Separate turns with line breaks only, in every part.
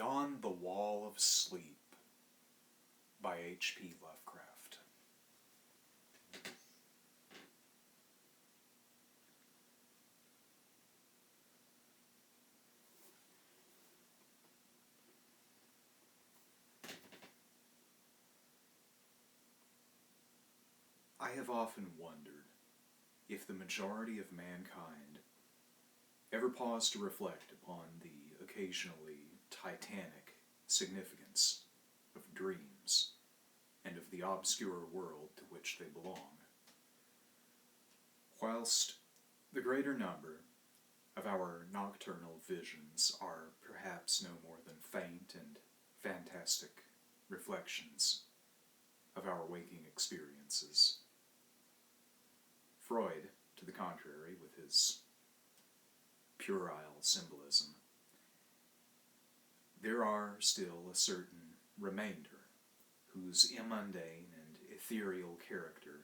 Beyond the Wall of Sleep by H.P. Lovecraft. I have often wondered if the majority of mankind ever paused to reflect upon the occasionally titanic significance of dreams and of the obscure world to which they belong. Whilst the greater number of our nocturnal visions are perhaps no more than faint and fantastic reflections of our waking experiences, Freud, to the contrary, with his puerile symbolism, there are still a certain remainder whose immundane and ethereal character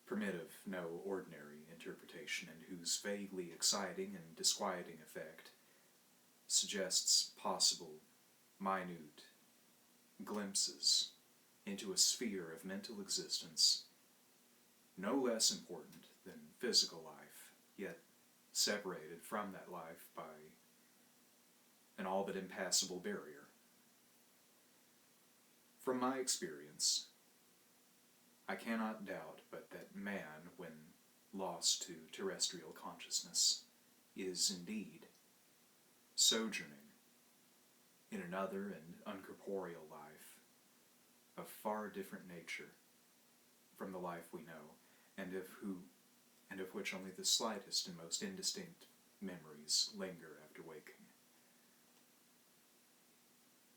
permit of no ordinary interpretation, and whose vaguely exciting and disquieting effect suggests possible, minute glimpses into a sphere of mental existence no less important than physical life, yet separated from that life by an all but impassable barrier. From my experience, I cannot doubt but that man, when lost to terrestrial consciousness, is indeed sojourning in another and uncorporeal life of far different nature from the life we know, and of which only the slightest and most indistinct memories linger after waking.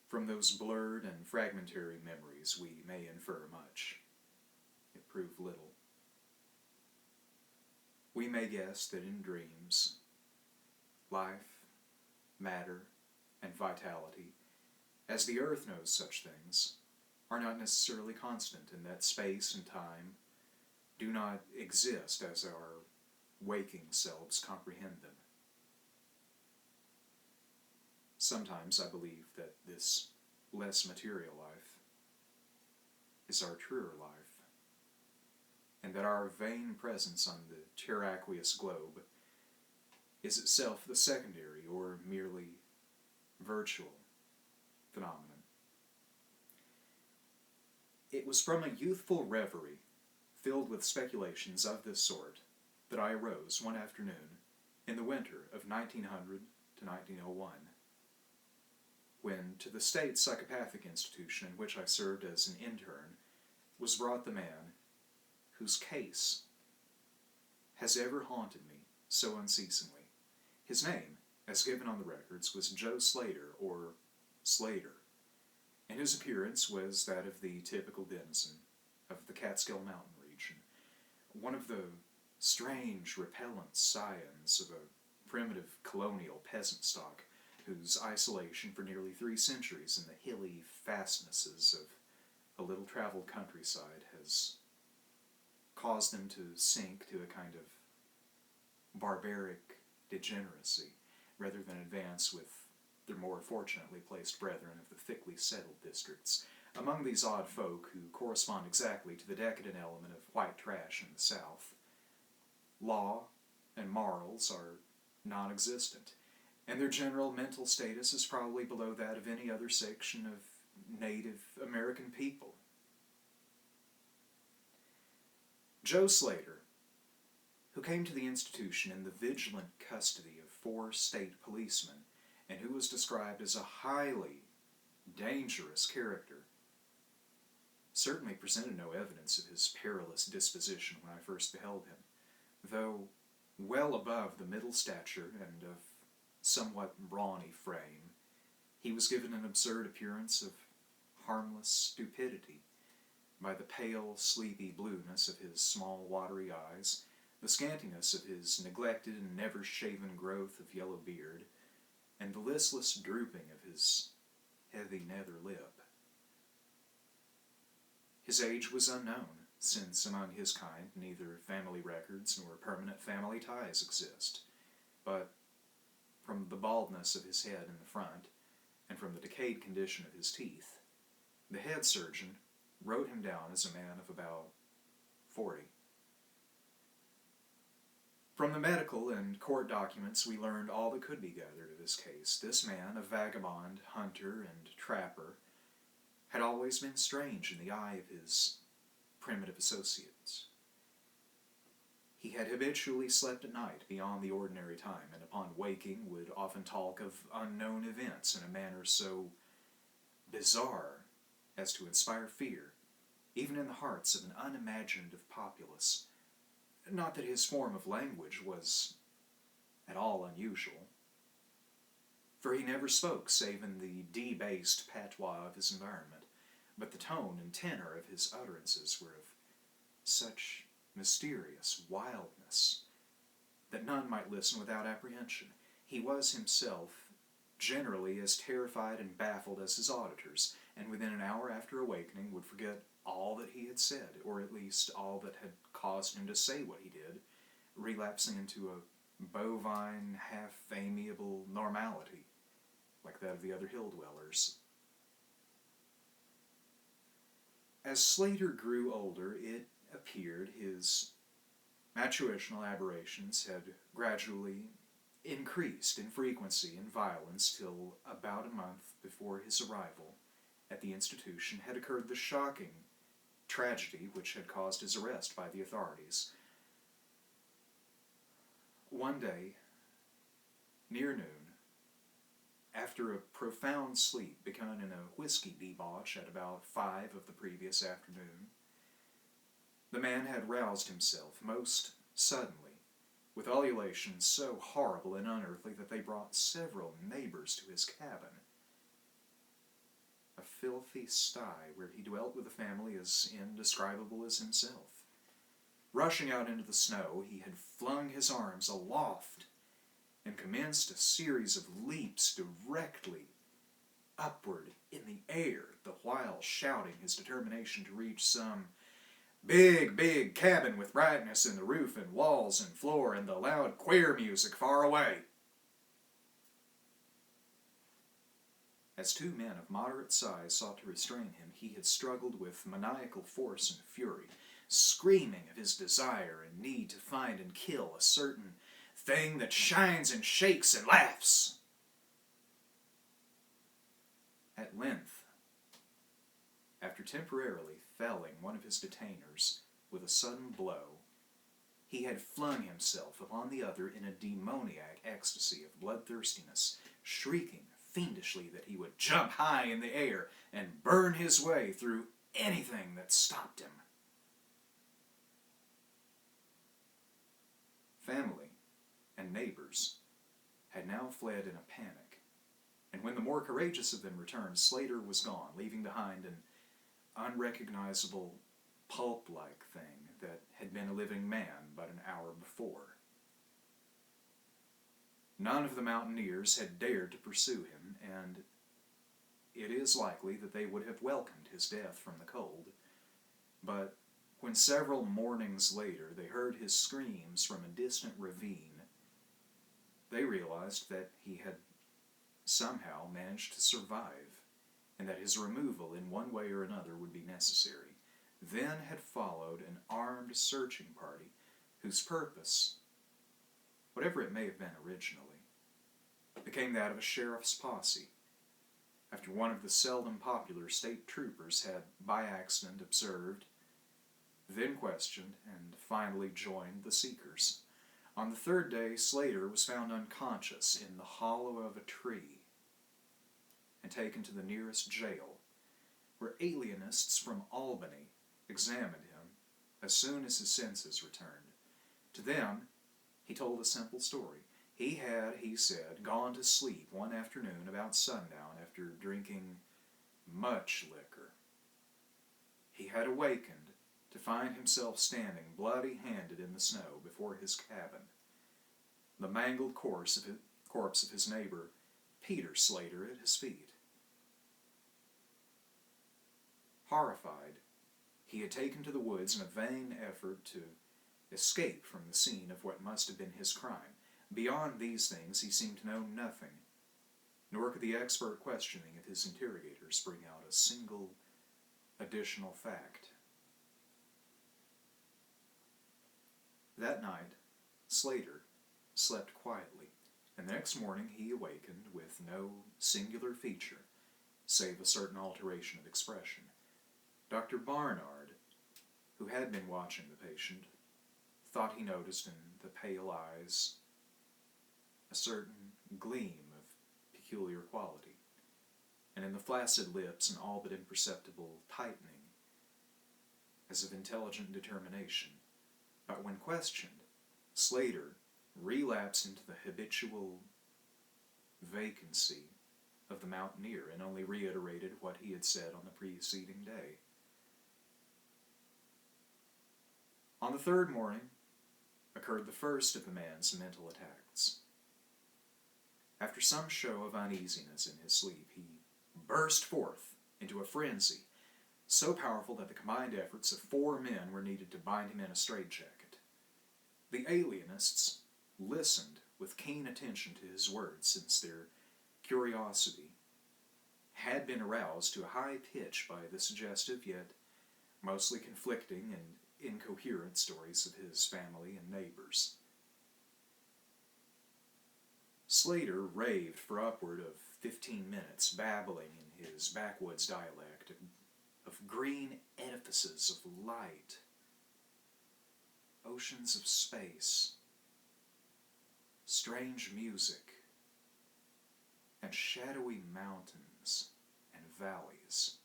From those blurred and fragmentary memories we may infer much, yet prove little. We may guess that in dreams, life, matter, and vitality, as the earth knows such things, are not necessarily constant, and that space and time do not exist as our waking selves comprehend them. Sometimes I believe that this less material life is our truer life, and that our vain presence on the terraqueous globe is itself the secondary or merely virtual phenomenon. It was from a youthful reverie filled with speculations of this sort that I arose one afternoon in the winter of 1900 to 1901, when to the state psychopathic institution in which I served as an intern was brought the man whose case has ever haunted me so unceasingly. His name, as given on the records, was Joe Slater, or Slater, and his appearance was that of the typical denizen of the Catskill mountain region, one of the strange, repellent scions of a primitive colonial peasant stock whose isolation for nearly 3 centuries in the hilly fastnesses of a little-traveled countryside has caused them to sink to a kind of barbaric degeneracy, rather than advance with their more fortunately placed brethren of the thickly settled districts. Among these odd folk, who correspond exactly to the decadent element of white trash in the South, law and morals are non-existent, and their general mental status is probably below that of any other section of Native American people. Joe Slater, who came to the institution in the vigilant custody of 4 state policemen, and who was described as a highly dangerous character, certainly presented no evidence of his perilous disposition when I first beheld him, though well above the middle stature and of somewhat brawny frame, he was given an absurd appearance of harmless stupidity by the pale, sleepy blueness of his small, watery eyes, the scantiness of his neglected and never-shaven growth of yellow beard, and the listless drooping of his heavy nether lip. His age was unknown, since among his kind neither family records nor permanent family ties exist, but from the baldness of his head in the front, and from the decayed condition of his teeth, the head surgeon wrote him down as a man of about 40. From the medical and court documents, we learned all that could be gathered of his case. This man, a vagabond, hunter, and trapper, had always been strange in the eye of his primitive associates. He had habitually slept at night beyond the ordinary time, and upon waking would often talk of unknown events in a manner so bizarre as to inspire fear, even in the hearts of an unimaginative populace. Not that his form of language was at all unusual, for he never spoke save in the debased patois of his environment, but the tone and tenor of his utterances were of such mysterious wildness that none might listen without apprehension. He was himself generally as terrified and baffled as his auditors, and within an hour after awakening would forget all that he had said, or at least all that had caused him to say what he did, relapsing into a bovine, half-amiable normality, like that of the other hill-dwellers. As Slater grew older, it appeared his matuational aberrations had gradually increased in frequency and violence till about a month before his arrival at the institution had occurred the shocking tragedy which had caused his arrest by the authorities. One day, near noon, after a profound sleep begun in a whiskey debauch at about 5 of the previous afternoon, the man had roused himself most suddenly, with ululations so horrible and unearthly that they brought several neighbors to his cabin, a filthy sty where he dwelt with a family as indescribable as himself. Rushing out into the snow, he had flung his arms aloft and commenced a series of leaps directly upward in the air, the while shouting his determination to reach some big cabin with brightness in the roof and walls and floor and the loud queer music far away. As 2 men of moderate size sought to restrain him, he had struggled with maniacal force and fury, screaming of his desire and need to find and kill a certain thing that shines and shakes and laughs. At length, after temporarily felling one of his detainers with a sudden blow, he had flung himself upon the other in a demoniac ecstasy of bloodthirstiness, shrieking fiendishly that he would jump high in the air and burn his way through anything that stopped him. Family and neighbors had now fled in a panic, and when the more courageous of them returned, Slater was gone, leaving behind an unrecognizable pulp-like thing that had been a living man but an hour before. None of the mountaineers had dared to pursue him, and it is likely that they would have welcomed his death from the cold, but when several mornings later they heard his screams from a distant ravine, they realized that he had somehow managed to survive, and that his removal in one way or another would be necessary. Then had followed an armed searching party whose purpose, whatever it may have been originally, became that of a sheriff's posse, after one of the seldom popular state troopers had by accident observed, then questioned, and finally joined the seekers. On the 3rd day, Slater was found unconscious in the hollow of a tree and taken to the nearest jail, where alienists from Albany examined him as soon as his senses returned. To them, he told a simple story. He had, he said, gone to sleep one afternoon about sundown after drinking much liquor. He had awakened to find himself standing bloody-handed in the snow before his cabin, the mangled corpse of his neighbor, Peter Slater, at his feet. Horrified, he had taken to the woods in a vain effort to escape from the scene of what must have been his crime. Beyond these things he seemed to know nothing, nor could the expert questioning of his interrogators bring out a single additional fact. That night, Slater slept quietly, and the next morning he awakened with no singular feature, save a certain alteration of expression. Dr. Barnard, who had been watching the patient, thought he noticed in the pale eyes a certain gleam of peculiar quality, and in the flaccid lips an all but imperceptible tightening, as of intelligent determination. But when questioned, Slater relapsed into the habitual vacancy of the mountaineer and only reiterated what he had said on the preceding day. On the third morning occurred the first of the man's mental attacks. After some show of uneasiness in his sleep, he burst forth into a frenzy, so powerful that the combined efforts of 4 men were needed to bind him in a straitjacket. The alienists listened with keen attention to his words, since their curiosity had been aroused to a high pitch by the suggestive yet mostly conflicting and incoherent stories of his family and neighbors. Slater raved for upward of 15 minutes, babbling in his backwoods dialect of green edifices of light, oceans of space, strange music, and shadowy mountains and valleys.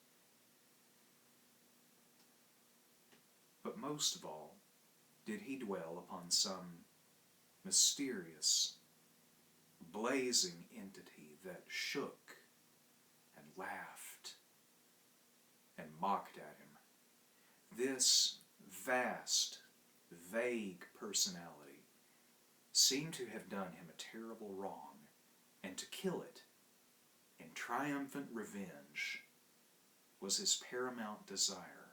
But most of all did he dwell upon some mysterious, blazing entity that shook and laughed and mocked at him. This vast, vague personality seemed to have done him a terrible wrong, and to kill it in triumphant revenge was his paramount desire.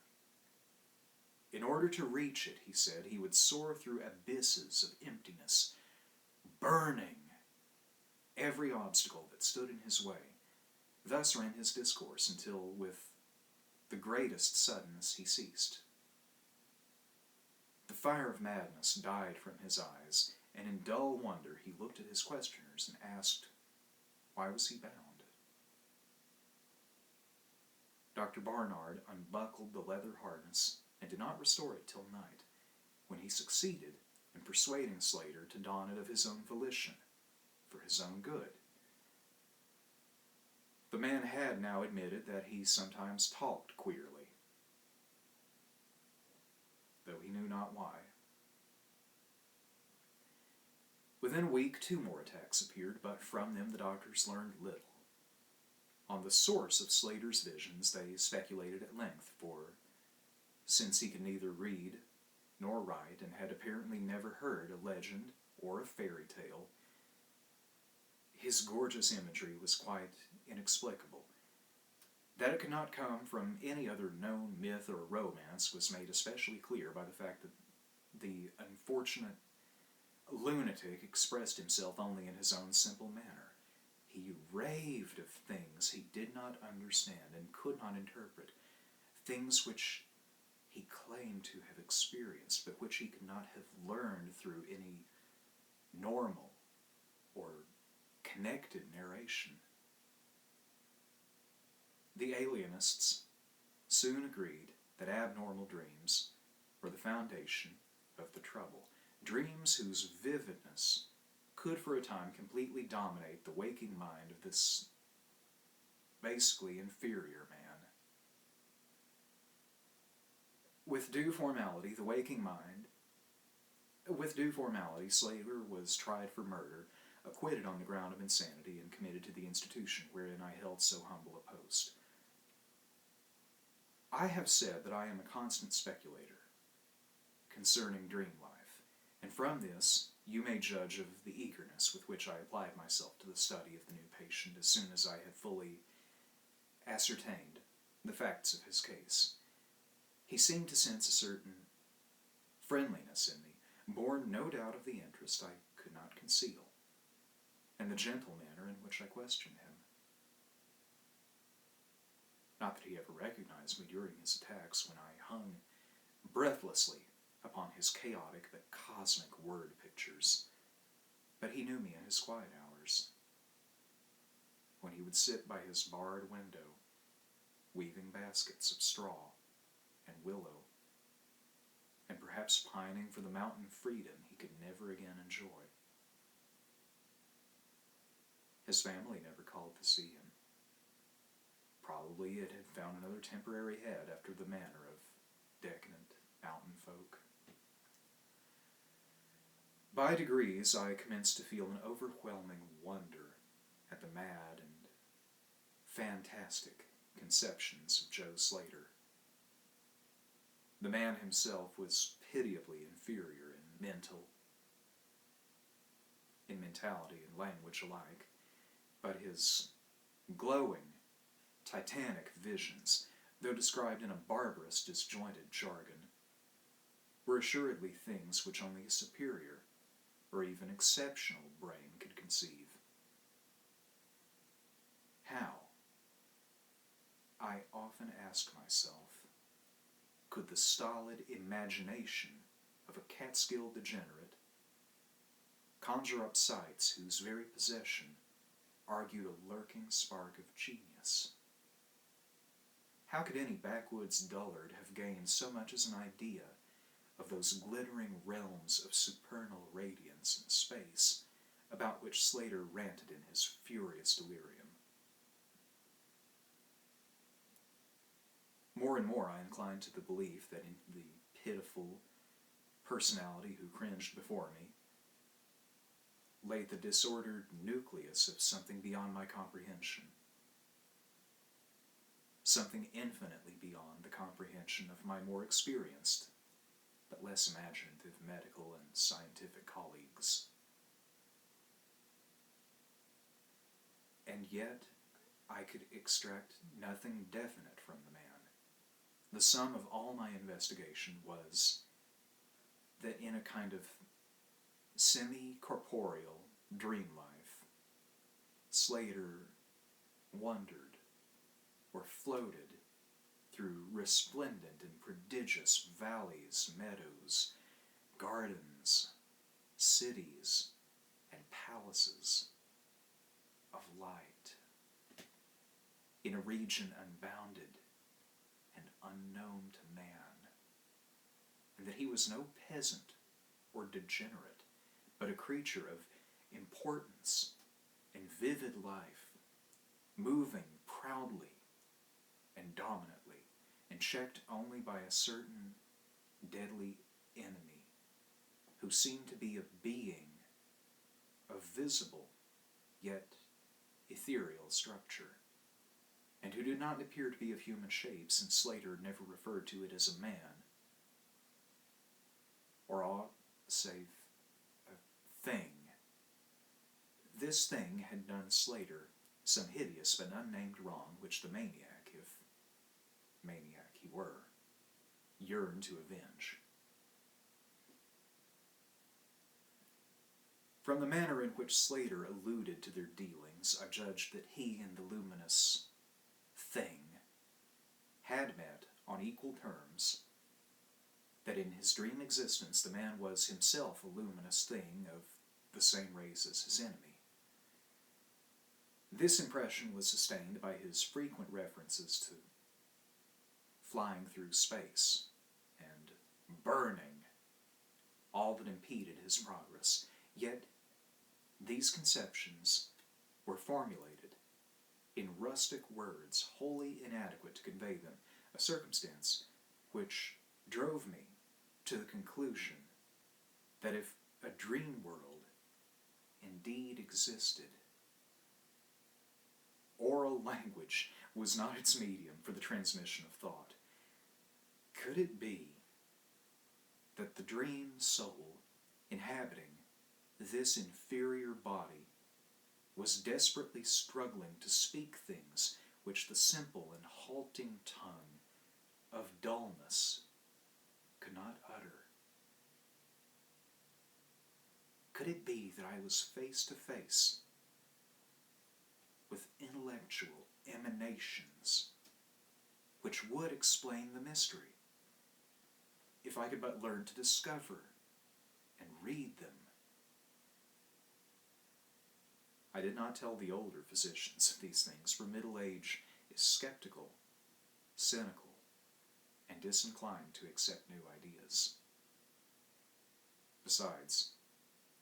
In order to reach it, he said, he would soar through abysses of emptiness, burning every obstacle that stood in his way. Thus ran his discourse until, with the greatest suddenness, he ceased. The fire of madness died from his eyes, and in dull wonder he looked at his questioners and asked, why was he bound? Dr. Barnard unbuckled the leather harness and did not restore it till night, when he succeeded in persuading Slater to don it of his own volition, for his own good. The man had now admitted that he sometimes talked queerly, though he knew not why. Within a week, 2 more attacks appeared, but from them the doctors learned little. On the source of Slater's visions they speculated at length, for since he could neither read nor write, and had apparently never heard a legend or a fairy tale, his gorgeous imagery was quite inexplicable. That it could not come from any other known myth or romance was made especially clear by the fact that the unfortunate lunatic expressed himself only in his own simple manner. He raved of things he did not understand and could not interpret, things which he claimed to have experienced, but which he could not have learned through any normal or connected narration. The alienists soon agreed that abnormal dreams were the foundation of the trouble, dreams whose vividness could for a time completely dominate the waking mind of this basically inferior man. With due formality, Slater was tried for murder, acquitted on the ground of insanity, and committed to the institution wherein I held so humble a post. I have said that I am a constant speculator concerning dream life, and from this you may judge of the eagerness with which I applied myself to the study of the new patient as soon as I had fully ascertained the facts of his case. He seemed to sense a certain friendliness in me, born no doubt of the interest I could not conceal, and the gentle manner in which I questioned him. Not that he ever recognized me during his attacks when I hung breathlessly upon his chaotic but cosmic word pictures, but he knew me in his quiet hours, when he would sit by his barred window, weaving baskets of straw and willow, and perhaps pining for the mountain freedom he could never again enjoy. His family never called to see him. Probably it had found another temporary head after the manner of decadent mountain folk. By degrees, I commenced to feel an overwhelming wonder at the mad and fantastic conceptions of Joe Slater. The man himself was pitiably inferior in mentality and language alike, but his glowing, titanic visions, though described in a barbarous, disjointed jargon, were assuredly things which only a superior or even exceptional brain could conceive. How, I often ask myself, could the stolid imagination of a Catskill degenerate conjure up sights whose very possession argued a lurking spark of genius? How could any backwoods dullard have gained so much as an idea of those glittering realms of supernal radiance in space about which Slater ranted in his furious delirium? More and more I inclined to the belief that in the pitiful personality who cringed before me lay the disordered nucleus of something beyond my comprehension. Something infinitely beyond the comprehension of my more experienced, but less imaginative medical and scientific colleagues. And yet, I could extract nothing definite from the man. The sum of all my investigation was that in a kind of semi-corporeal dream life, Slater wandered or floated through resplendent and prodigious valleys, meadows, gardens, cities, and palaces of light, in a region unbounded and unknown to man, and that he was no peasant or degenerate, but a creature of importance and vivid life, moving proudly and dominantly, and checked only by a certain deadly enemy, who seemed to be a being of visible yet ethereal structure, and who did not appear to be of human shape, since Slater never referred to it as a man, or aught save a thing. This thing had done Slater some hideous but unnamed wrong, which the maniac, if maniac he were, yearned to avenge. From the manner in which Slater alluded to their dealings, I judged that he and the luminous thing had met on equal terms, that in his dream existence the man was himself a luminous thing of the same race as his enemy. This impression was sustained by his frequent references to flying through space and burning all that impeded his progress. Yet these conceptions were formulated in rustic words wholly inadequate to convey them, a circumstance which drove me to the conclusion that if a dream world indeed existed, oral language was not its medium for the transmission of thought. Could it be that the dream soul inhabiting this inferior body was desperately struggling to speak things which the simple and halting tongue of dullness could not utter? Could it be that I was face to face with intellectual emanations which would explain the mystery, if I could but learn to discover and read them. I did not tell the older physicians of these things, for middle age is skeptical, cynical, and disinclined to accept new ideas. Besides,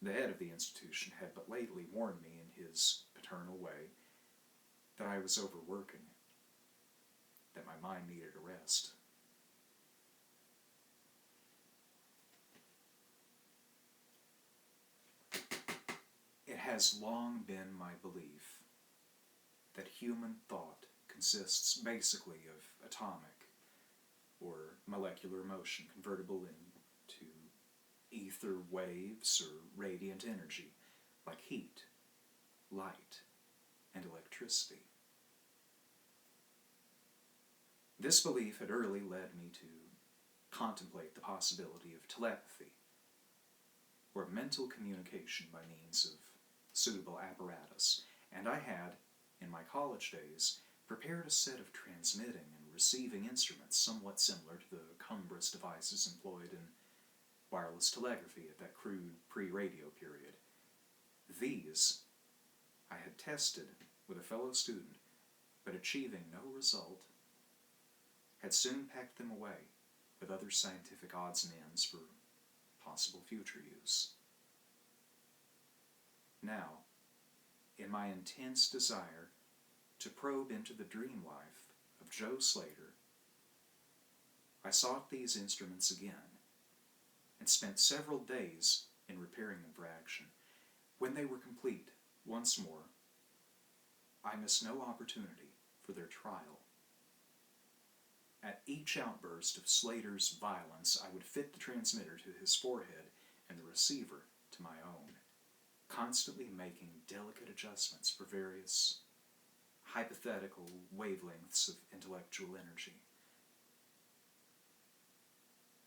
the head of the institution had but lately warned me in his paternal way that I was overworking, that my mind needed a rest. It has long been my belief that human thought consists basically of atomic or molecular motion convertible into ether waves or radiant energy, like heat, light, and electricity. This belief had early led me to contemplate the possibility of telepathy, or mental communication by means of suitable apparatus, and I had, in my college days, prepared a set of transmitting and receiving instruments somewhat similar to the cumbrous devices employed in wireless telegraphy at that crude pre-radio period. These I had tested with a fellow student, but achieving no result, had soon packed them away with other scientific odds and ends for possible future use. Now, in my intense desire to probe into the dream life of Joe Slater, I sought these instruments again and spent several days in repairing them for action. When they were complete, once more, I missed no opportunity for their trial. At each outburst of Slater's violence, I would fit the transmitter to his forehead and the receiver to my own, constantly making delicate adjustments for various hypothetical wavelengths of intellectual energy.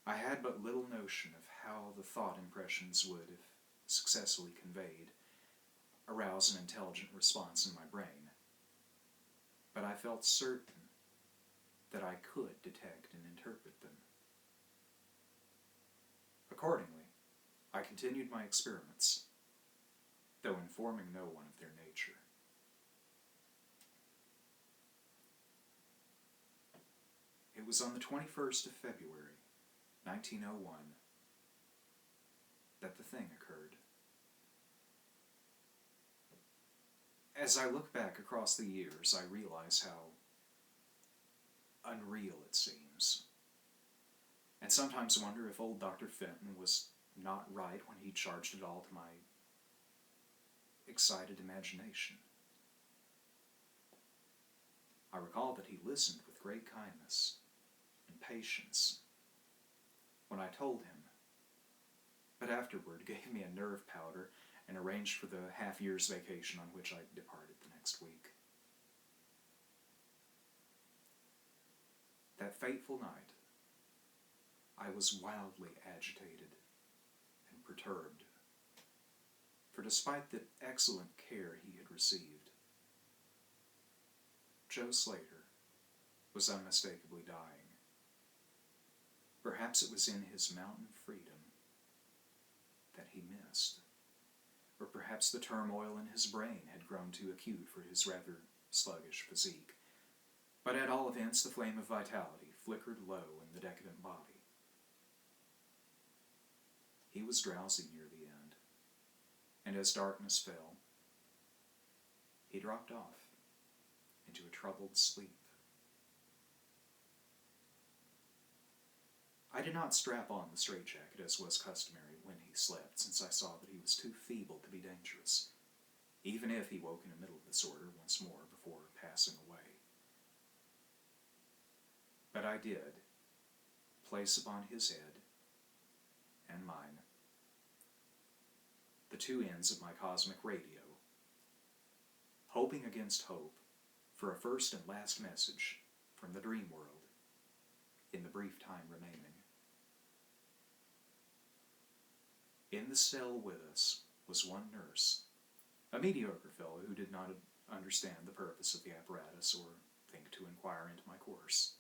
I had but little notion of how the thought impressions would, if successfully conveyed, arouse an intelligent response in my brain, but I felt certain that I could detect and interpret them. Accordingly, I continued my experiments, though informing no one of their nature. It was on the 21st of February, 1901, that the thing occurred. As I look back across the years, I realize how unreal it seems, and sometimes wonder if old Dr. Fenton was not right when he charged it all to my excited imagination. I recall that he listened with great kindness and patience when I told him, but afterward gave me a nerve powder and arranged for the half-year's vacation on which I departed the next week. That fateful night, I was wildly agitated and perturbed, for despite the excellent care he had received, Joe Slater was unmistakably dying. Perhaps it was in his mountain freedom that he missed, or perhaps the turmoil in his brain had grown too acute for his rather sluggish physique. But at all events, the flame of vitality flickered low in the decadent body. He was drowsy near the end, and as darkness fell, he dropped off into a troubled sleep. I did not strap on the straitjacket as was customary when he slept, since I saw that he was too feeble to be dangerous, even if he woke in the middle of the disorder once more before passing away. But I did place upon his head and mine the two ends of my cosmic radio, hoping against hope for a first and last message from the dream world in the brief time remaining. In the cell with us was one nurse, a mediocre fellow who did not understand the purpose of the apparatus or think to inquire into my course.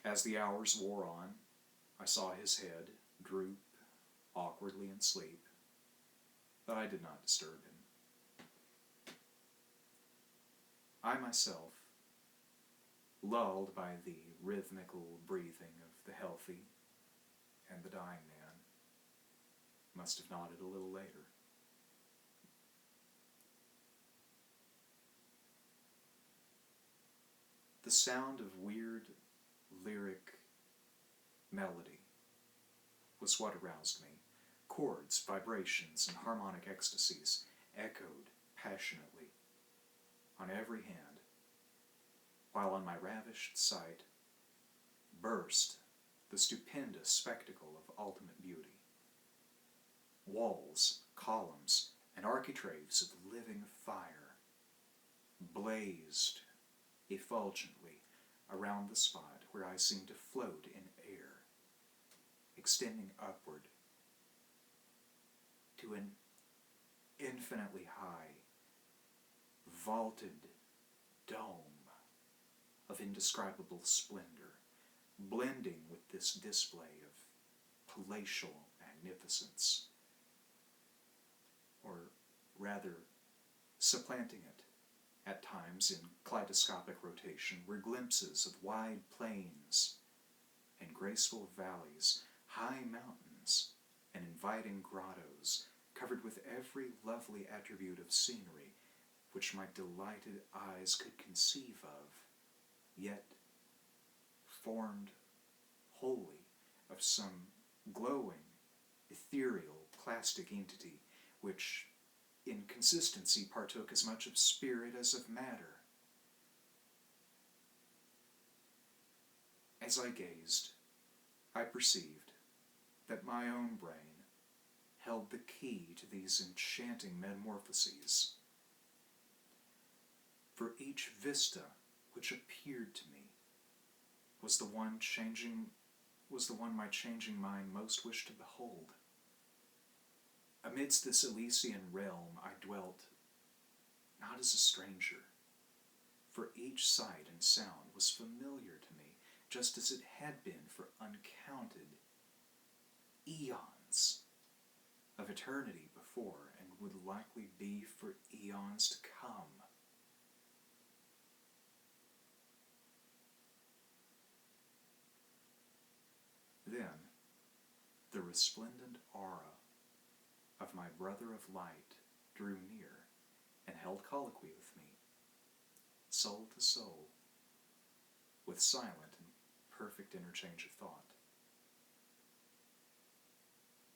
As the hours wore on, I saw his head droop awkwardly in sleep, but I did not disturb him. I myself, lulled by the rhythmical breathing of the healthy and the dying man, must have nodded a little later. The sound of weird lyric melody was what aroused me. Chords, vibrations, and harmonic ecstasies echoed passionately on every hand, while on my ravished sight burst the stupendous spectacle of ultimate beauty. Walls, columns, and architraves of living fire blazed effulgently around the spot where I seemed to float in air, extending upward to an infinitely high, vaulted dome of indescribable splendor, blending with this display of palatial magnificence, or rather supplanting it at times in kaleidoscopic rotation, were glimpses of wide plains and graceful valleys, high mountains and inviting grottos, covered with every lovely attribute of scenery which my delighted eyes could conceive of, yet formed wholly of some glowing, ethereal, plastic entity which in consistency partook as much of spirit as of matter. As I gazed, I perceived that my own brain held the key to these enchanting metamorphoses. For each vista which appeared to me was the one my changing mind most wished to behold. Amidst this Elysian realm I dwelt, not as a stranger, for each sight and sound was familiar to me, just as it had been for uncounted eons of eternity before, and would likely be for eons to come. Then, the resplendent aura of my brother of light drew near and held colloquy with me, soul to soul, with silent and perfect interchange of thought.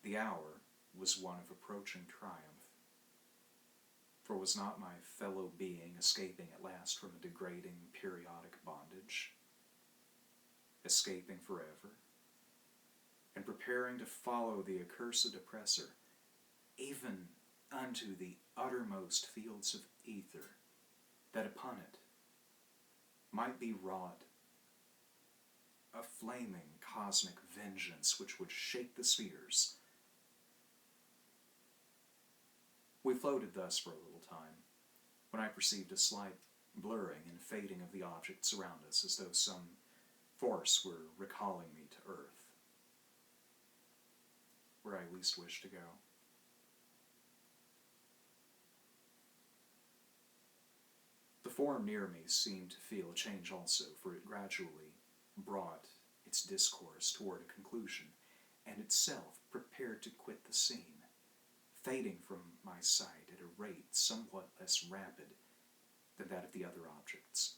The hour was one of approaching triumph, for was not my fellow being escaping at last from a degrading periodic bondage, escaping forever, and preparing to follow the accursed oppressor, even unto the uttermost fields of ether, that upon it might be wrought a flaming cosmic vengeance which would shake the spheres. We floated thus for a little time, when I perceived a slight blurring and fading of the objects around us, as though some force were recalling me to earth, where I least wished to go. The form near me seemed to feel a change also, for it gradually brought its discourse toward a conclusion, and itself prepared to quit the scene, fading from my sight at a rate somewhat less rapid than that of the other objects.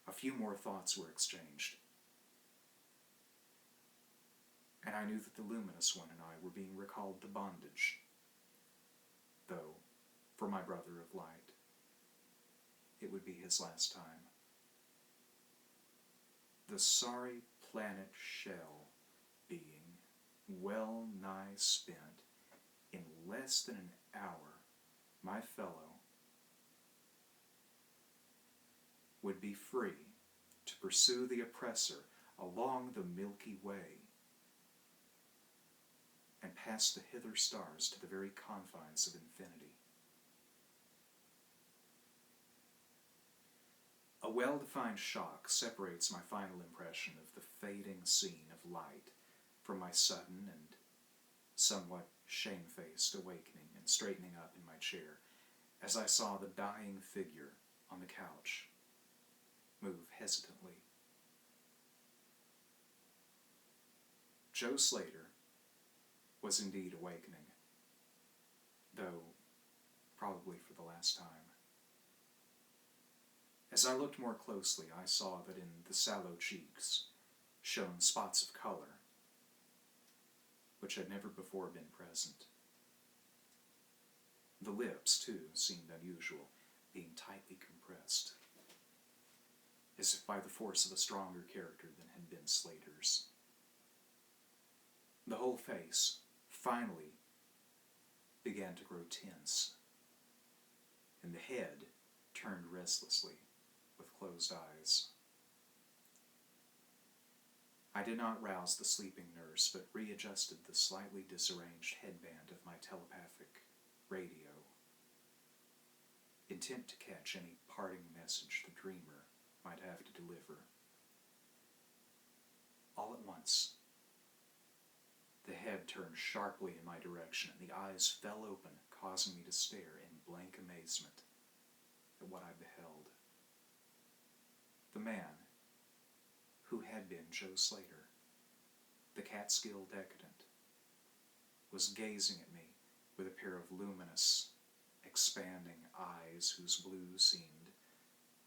A few more thoughts were exchanged, and I knew that the luminous one and I were being recalled to bondage, though, for my brother of light, it would be his last time. The sorry planet shell being well nigh spent, in less than an hour, my fellow would be free to pursue the oppressor along the Milky Way and pass the hither stars to the very confines of infinity. A well-defined shock separates my final impression of the fading scene of light from my sudden and somewhat shamefaced awakening and straightening up in my chair as I saw the dying figure on the couch move hesitantly. Joe Slater was indeed awakening, though probably for the last time. As I looked more closely, I saw that in the sallow cheeks shone spots of color, which had never before been present. The lips, too, seemed unusual, being tightly compressed, as if by the force of a stronger character than had been Slater's. The whole face finally began to grow tense, and the head turned restlessly with closed eyes. I did not rouse the sleeping nurse, but readjusted the slightly disarranged headband of my telepathic radio, intent to catch any parting message the dreamer might have to deliver. All at once, the head turned sharply in my direction, and the eyes fell open, causing me to stare in blank amazement at what I beheld. The man who had been Joe Slater, the Catskill decadent, was gazing at me with a pair of luminous, expanding eyes whose blue seemed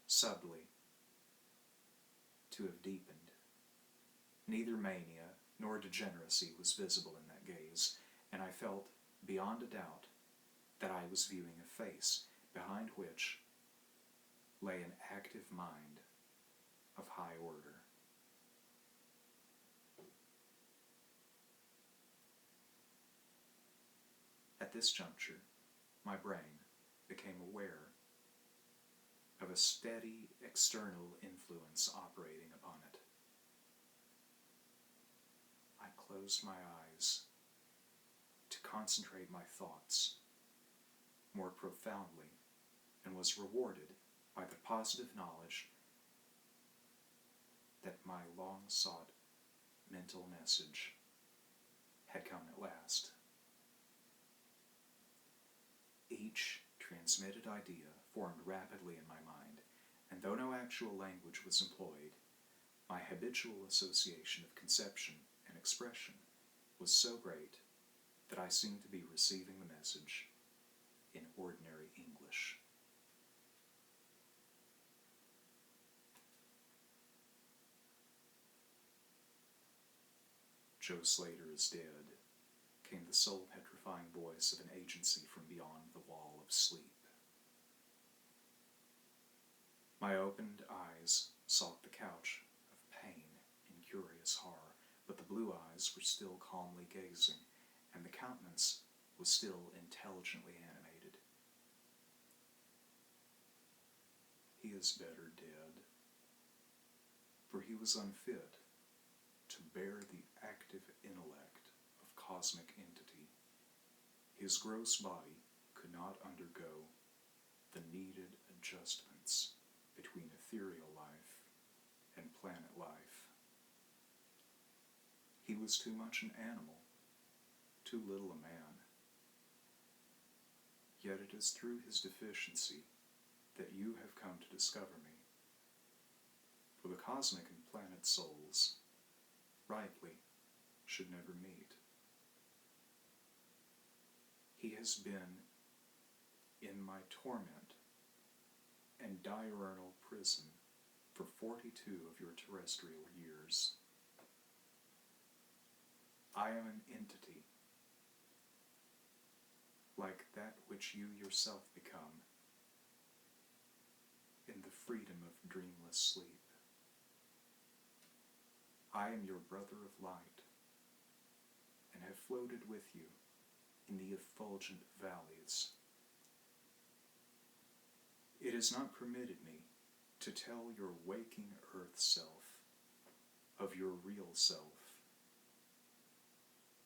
subtly to have deepened. Neither mania nor degeneracy was visible in that gaze, and I felt beyond a doubt that I was viewing a face behind which lay an active mind of high order. At this juncture, my brain became aware of a steady external influence operating upon it. I closed my eyes to concentrate my thoughts more profoundly and was rewarded by the positive knowledge that my long-sought mental message had come at last. Each transmitted idea formed rapidly in my mind, and though no actual language was employed, my habitual association of conception and expression was so great that I seemed to be receiving the message in ordinary English. Joe Slater is dead, came the soul-petrifying voice of an agency from beyond the wall of sleep. My opened eyes sought the couch of pain in curious horror, but the blue eyes were still calmly gazing, and the countenance was still intelligently animated. He is better dead, for he was unfit to bear the active intellect of cosmic entity. His gross body could not undergo the needed adjustments between ethereal life and planet life. He was too much an animal, too little a man. Yet it is through his deficiency that you have come to discover me. For the cosmic and planet souls, rightly, should never meet. He has been in my torment and diurnal prison for 42 of your terrestrial years. I am an entity, like that which you yourself become in the freedom of dreamless sleep. I am your brother of light, and have floated with you in the effulgent valleys. It has not permitted me to tell your waking earth self of your real self,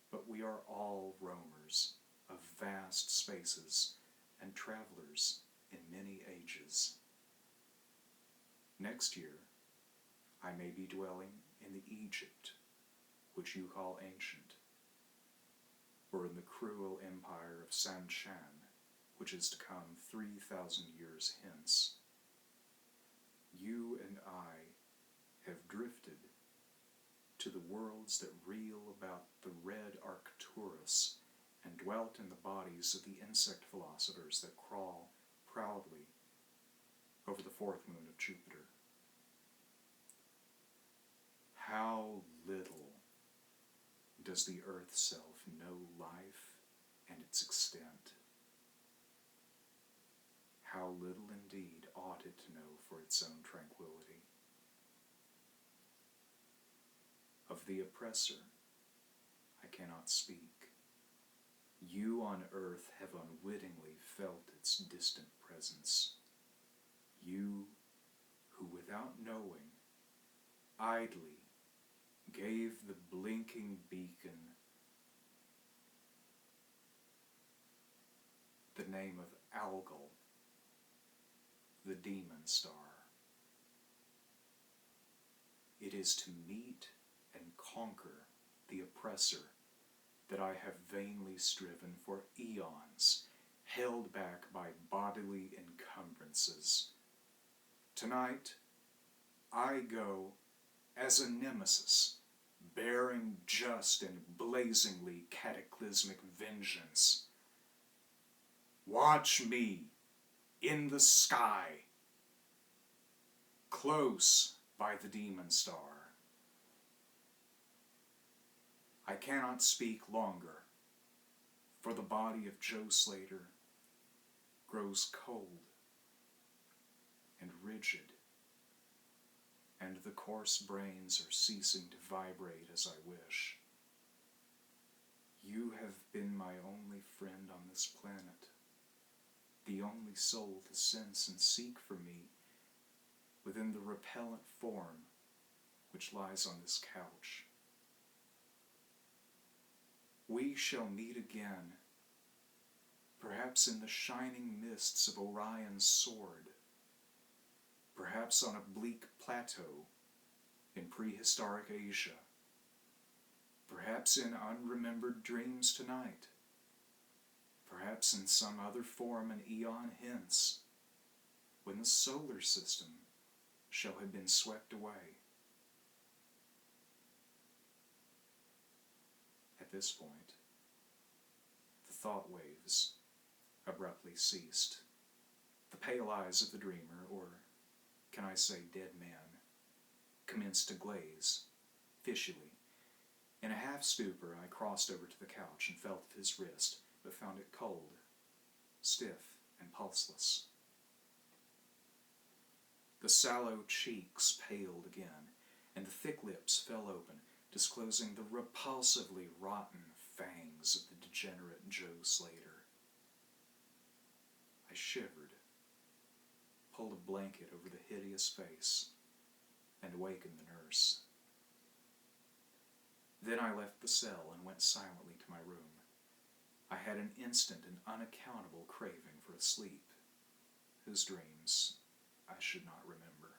but we are all roamers of vast spaces and travelers in many ages. Next year, I may be dwelling in the Egypt which you call ancient, or in the cruel empire of San-Chan, which is to come 3,000 years hence. You and I have drifted to the worlds that reel about the red Arcturus and dwelt in the bodies of the insect philosophers that crawl proudly over the fourth moon of Jupiter. How little does the earth self know life and its extent? How little indeed ought it to know for its own tranquility? Of the oppressor I cannot speak. You on earth have unwittingly felt its distant presence. You who without knowing idly gave the blinking beacon the name of Algol, the demon star. It is to meet and conquer the oppressor that I have vainly striven for eons, held back by bodily encumbrances. Tonight, I go as a nemesis, bearing just and blazingly cataclysmic vengeance. Watch me in the sky, close by the demon star. I cannot speak longer, for the body of Joe Slater grows cold and rigid, and the coarse brains are ceasing to vibrate as I wish. You have been my only friend on this planet, the only soul to sense and seek for me within the repellent form which lies on this couch. We shall meet again, perhaps in the shining mists of Orion's sword, perhaps on a bleak plateau in prehistoric Asia, perhaps in unremembered dreams tonight, perhaps in some other form an eon hence, when the solar system shall have been swept away. At this point, the thought waves abruptly ceased. The pale eyes of the dreamer, or can I say dead man, commenced to glaze, fishily. In a half-stupor, I crossed over to the couch and felt of his wrist, but found it cold, stiff, and pulseless. The sallow cheeks paled again, and the thick lips fell open, disclosing the repulsively rotten fangs of the degenerate Joe Slater. I shivered, pulled a blanket over the hideous face, and awakened the nurse. Then I left the cell and went silently to my room. I had an instant and unaccountable craving for a sleep, whose dreams I should not remember.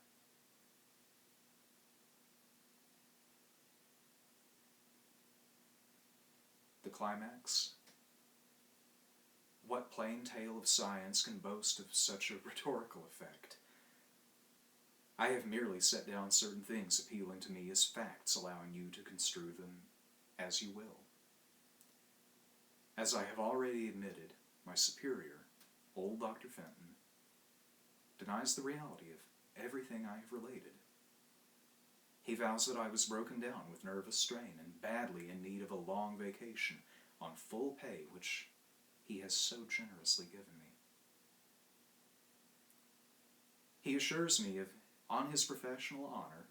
The climax? What plain tale of science can boast of such a rhetorical effect? I have merely set down certain things appealing to me as facts, allowing you to construe them as you will. As I have already admitted, my superior, old Dr. Fenton, denies the reality of everything I have related. He vows that I was broken down with nervous strain and badly in need of a long vacation on full pay, which he has so generously given me. He assures me on his professional honor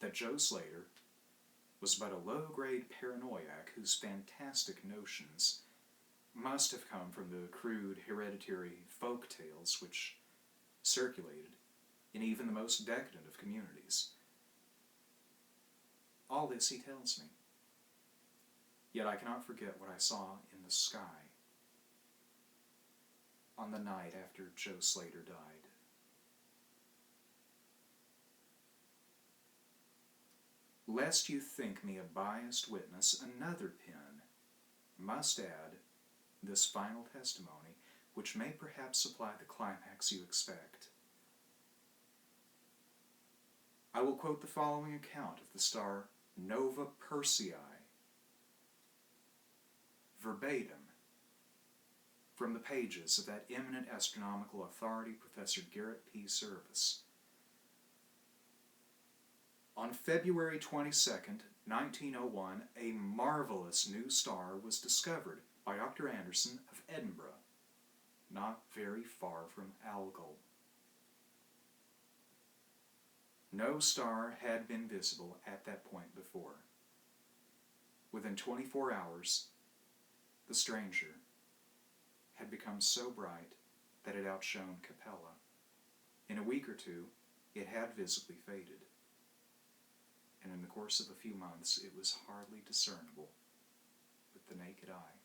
that Joe Slater was but a low-grade paranoiac whose fantastic notions must have come from the crude hereditary folk tales which circulated in even the most decadent of communities. All this he tells me. Yet I cannot forget what I saw in the sky on the night after Joe Slater died. Lest you think me a biased witness, another pen must add this final testimony, which may perhaps supply the climax you expect. I will quote the following account of the star Nova Persei, verbatim, from the pages of that eminent astronomical authority, Professor Garrett P. Serviss. On February 22nd, 1901, a marvelous new star was discovered by Dr. Anderson of Edinburgh, not very far from Algol. No star had been visible at that point before. Within 24 hours, the stranger had become so bright that it outshone Capella. In a week or two, it had visibly faded, and in the course of a few months it was hardly discernible with the naked eye.